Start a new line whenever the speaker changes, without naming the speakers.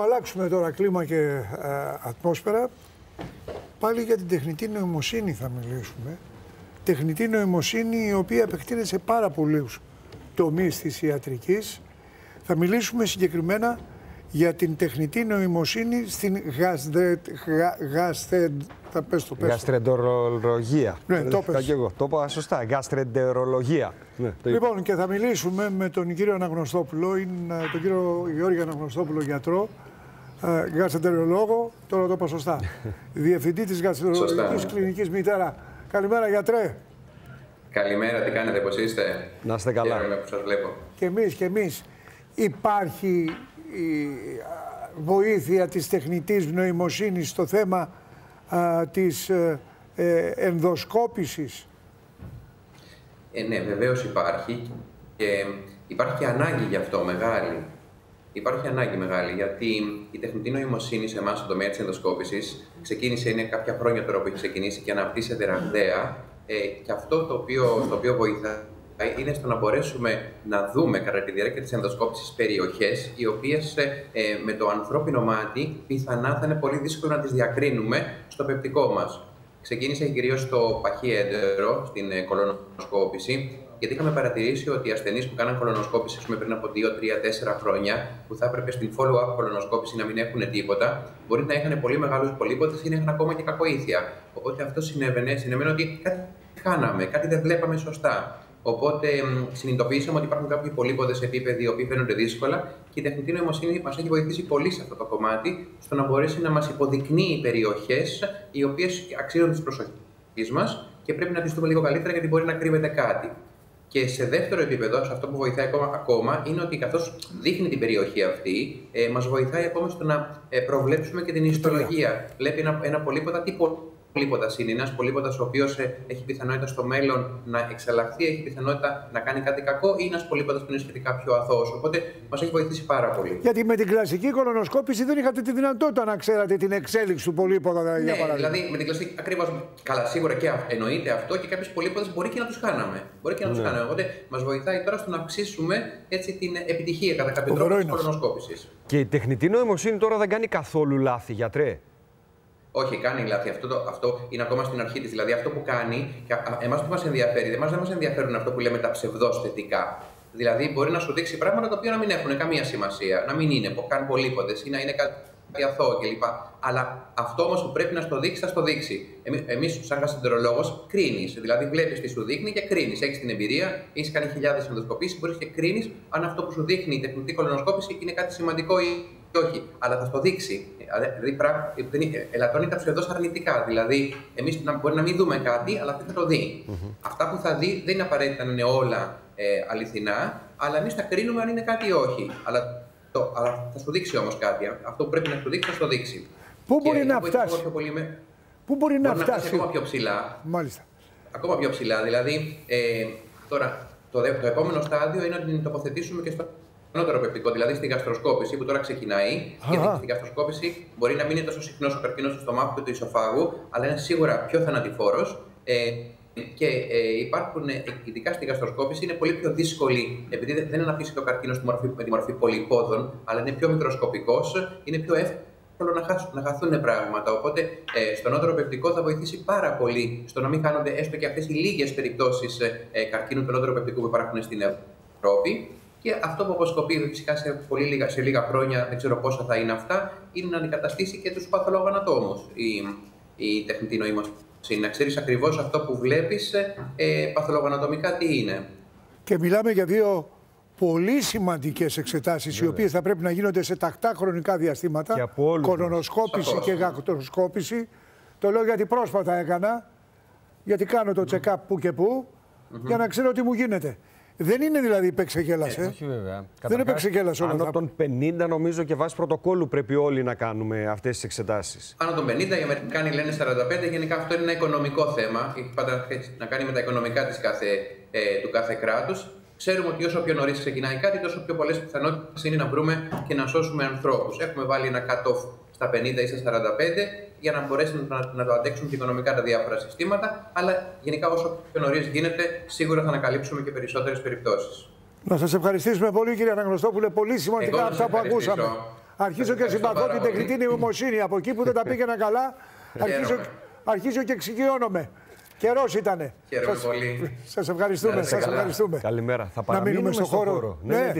αλλάξουμε τώρα κλίμα και ατμόσφαιρα, πάλι για την τεχνητή νοημοσύνη θα μιλήσουμε. Τεχνητή νοημοσύνη η οποία επεκτείνεται σε πάρα πολλούς τομείς της ιατρικής. Θα μιλήσουμε συγκεκριμένα για την τεχνητή νοημοσύνη στην
γαστρεντερολογία.
Ναι, το πες.
Το είπα σωστά. Γαστρεντερολογία. Ναι,
λοιπόν, και θα μιλήσουμε με τον κύριο Αναγνωστόπουλο, τον κύριο Γιώργη Αναγνωστόπουλο, γιατρό, γαστρεντερολόγο, τώρα το είπα σωστά. Διευθυντή της γαστρεντερολογικής κλινικής Μητέρα. Καλημέρα, γιατρέ.
Καλημέρα, τι κάνετε, πώς είστε?
Να είστε καλά.
Χαίρομαι που σας βλέπω.
Και εμείς. Υπάρχει η βοήθεια της τεχνητής νοημοσύνης στο θέμα της ενδοσκόπησης?
Ναι, βεβαίως υπάρχει και υπάρχει και ανάγκη γι' αυτό μεγάλη. Υπάρχει ανάγκη μεγάλη, γιατί η τεχνητή νοημοσύνη σε εμάς στον τομέα της ενδοσκόπησης ξεκίνησε, είναι κάποια χρόνια τώρα που έχει ξεκινήσει και αναπτύσσεται ραγδαία, και αυτό το οποίο βοηθάει είναι στο να μπορέσουμε να δούμε κατά τη διάρκεια της ενδοσκόπησης περιοχές οι οποίες με το ανθρώπινο μάτι πιθανά θα είναι πολύ δύσκολο να τις διακρίνουμε στο πεπτικό μας. Ξεκίνησε κυρίως στο παχύ έντερο, στην κολονοσκόπηση, γιατί είχαμε παρατηρήσει ότι οι ασθενείς που κάναν κολονοσκόπηση πριν από 2, 3, 4 χρόνια, που θα έπρεπε στην follow-up κολονοσκόπηση να μην έχουν τίποτα, μπορεί να είχαν πολύ μεγάλους πολύποδες ή να είχαν ακόμα και κακοήθεια. Οπότε αυτό συνέβαινε ότι κάτι χάναμε, κάτι δεν βλέπαμε σωστά. Οπότε συνειδητοποιήσαμε ότι υπάρχουν κάποιοι πολύποδες επίπεδοι οι οποίοι φαίνονται δύσκολα και η τεχνητή νοημοσύνη μας έχει βοηθήσει πολύ σε αυτό το κομμάτι, στο να μπορέσει να μας υποδεικνύει περιοχές οι οποίες αξίζουν της προσοχής μας και πρέπει να τις δούμε λίγο καλύτερα γιατί μπορεί να κρύβεται κάτι. Και σε δεύτερο επίπεδο, σε αυτό που βοηθάει ακόμα είναι ότι καθώς δείχνει την περιοχή αυτή, μας βοηθάει ακόμα στο να προβλέψουμε και την ιστολογία. Βλέπει ένα πολύποδα, τι πολύποδας είναι, ένας πολύποδας ο οποίος έχει πιθανότητα στο μέλλον να εξαλλαχθεί, έχει πιθανότητα να κάνει κάτι κακό, ή ένας πολύποδας που είναι σχετικά πιο αθώος. Οπότε μας έχει βοηθήσει πάρα πολύ.
Γιατί με την κλασική κολονοσκόπηση δεν είχατε τη δυνατότητα να ξέρατε την εξέλιξη του πολύποδα,
ναι,
για παράδειγμα.
Δηλαδή με την κλασική, ακριβώς, καλά, σίγουρα και εννοείται αυτό, και κάποιες πολύποδες μπορεί και να τους χάναμε. Οπότε μας βοηθάει τώρα στο να αυξήσουμε έτσι την επιτυχία κατά κάποιο τρόπο της κολονοσκόπησης.
Και η τεχνητή νοημοσύνη τώρα δεν κάνει καθόλου λάθη, γιατρέ?
Όχι, κάνει λάθη. Αυτό είναι ακόμα στην αρχή της. Δηλαδή, αυτό που κάνει, εμάς που μας ενδιαφέρει, δεν μας ενδιαφέρουν αυτό που λέμε τα ψευδώς θετικά. Δηλαδή, μπορεί να σου δείξει πράγματα τα οποία να μην έχουν καμία σημασία, να μην είναι καν πολύποδες ή να είναι κάτι αθώο κλπ. Αλλά αυτό όμως που πρέπει να στο δείξει, θα στο δείξει. Εμείς, σαν γαστρεντερολόγος, κρίνεις. Δηλαδή, βλέπεις τι σου δείχνει και κρίνεις. Έχεις την εμπειρία, έχεις κάνει χιλιάδες ενδοσκοπήσεις, μπορείς και κρίνεις αν αυτό που σου δείχνει η τεχνητή κολονοσκόπηση είναι κάτι σημαντικό ή όχι. Αλλά θα στο δείξει. Δηλαδή, ελαττώνει τα ψευδώς αρνητικά. Δηλαδή, εμείς μπορεί να μην δούμε κάτι, αλλά αυτό θα το δει. Αυτά που θα δει δεν είναι απαραίτητα να είναι όλα αληθινά, αλλά εμείς θα κρίνουμε αν είναι κάτι ή όχι. Αλλά θα σου δείξει όμως κάτι. Αυτό που πρέπει να σου δείξει, θα στο δείξει.
Πού μπορεί να φτάσει? Πού μπορεί να φτάσει?
Ακόμα πιο ψηλά.
Μάλιστα.
Ακόμα πιο ψηλά. Δηλαδή, τώρα το επόμενο στάδιο είναι να την τοποθετήσουμε και στο ανώτερο πεπτικό, δηλαδή στη γαστροσκόπηση που τώρα ξεκινάει. Γιατί στη γαστροσκόπηση μπορεί να μην είναι τόσο συχνός ο καρκίνος του στομάχου και του ισοφάγου, αλλά είναι σίγουρα πιο θανατηφόρος. Και υπάρχουν, ειδικά στη γαστροσκόπηση, είναι πολύ πιο δύσκολη, επειδή δεν αναπτύσσει το καρκίνο με τη μορφή πολυπόδων, αλλά είναι πιο μικροσκοπικός, είναι πιο εύκολο να χαθούν πράγματα. Οπότε, στο ανώτερο πεπτικό θα βοηθήσει πάρα πολύ στο να μην χάνονται έστω και αυτές οι λίγες περιπτώσεις καρκίνου του ανώτερου πεπτικού που υπάρχουν στην Ευρώπη. Και αυτό που αποσκοπεί φυσικά σε λίγα χρόνια, δεν ξέρω πόσα θα είναι αυτά, είναι να αντικαταστήσει και τους παθολογανατόμους η τεχνητή νοημοσύνη. Να ξέρεις ακριβώς αυτό που βλέπεις παθολογανατομικά τι είναι.
Και μιλάμε για δύο πολύ σημαντικές εξετάσεις, οι οποίες θα πρέπει να γίνονται σε τακτά χρονικά διαστήματα. Κολονοσκόπηση και γαστροσκόπηση. Το λέω γιατί πρόσφατα έκανα, γιατί κάνω το check-up που και που, για να ξέρω τι μου γίνεται. Δεν είναι δηλαδή παίξε-γέλας,
Όχι βέβαια.
Δεν είναι παίξε-γέλας όλα αυτά.
Άνω των 50 νομίζω και βάσει πρωτοκόλλου πρέπει όλοι να κάνουμε αυτές τις εξετάσεις.
Άνω των 50, οι Αμερικάνοι λένε 45, γενικά αυτό είναι ένα οικονομικό θέμα. Έχει πάντα να κάνει με τα οικονομικά του κάθε κράτους. Ξέρουμε ότι όσο πιο νωρίς ξεκινάει κάτι, τόσο πιο πολλές πιθανότητες είναι να βρούμε και να σώσουμε ανθρώπους. Έχουμε βάλει ένα cut-off στα 50 ή στα 45 για να μπορέσουν να το αντέξουν και οικονομικά τα διάφορα συστήματα, αλλά γενικά όσο πιο νωρίς γίνεται, σίγουρα θα ανακαλύψουμε και περισσότερες περιπτώσεις.
Να σας ευχαριστήσουμε πολύ, κύριε Αναγνωστόπουλε. Πολύ σημαντικά αυτά που ακούσαμε. Αρχίζω και συμπαθώ την τεχνητή νοημοσύνη. Από εκεί που δεν τα πήγαινα καλά, αρχίζω και εξοικειώνομαι. Καιρός ήτανε.
Χαίρομαι πολύ.
Σας ευχαριστούμε.
Καλημέρα. Θα παραμείνουμε
στον χώρο.
Ναι.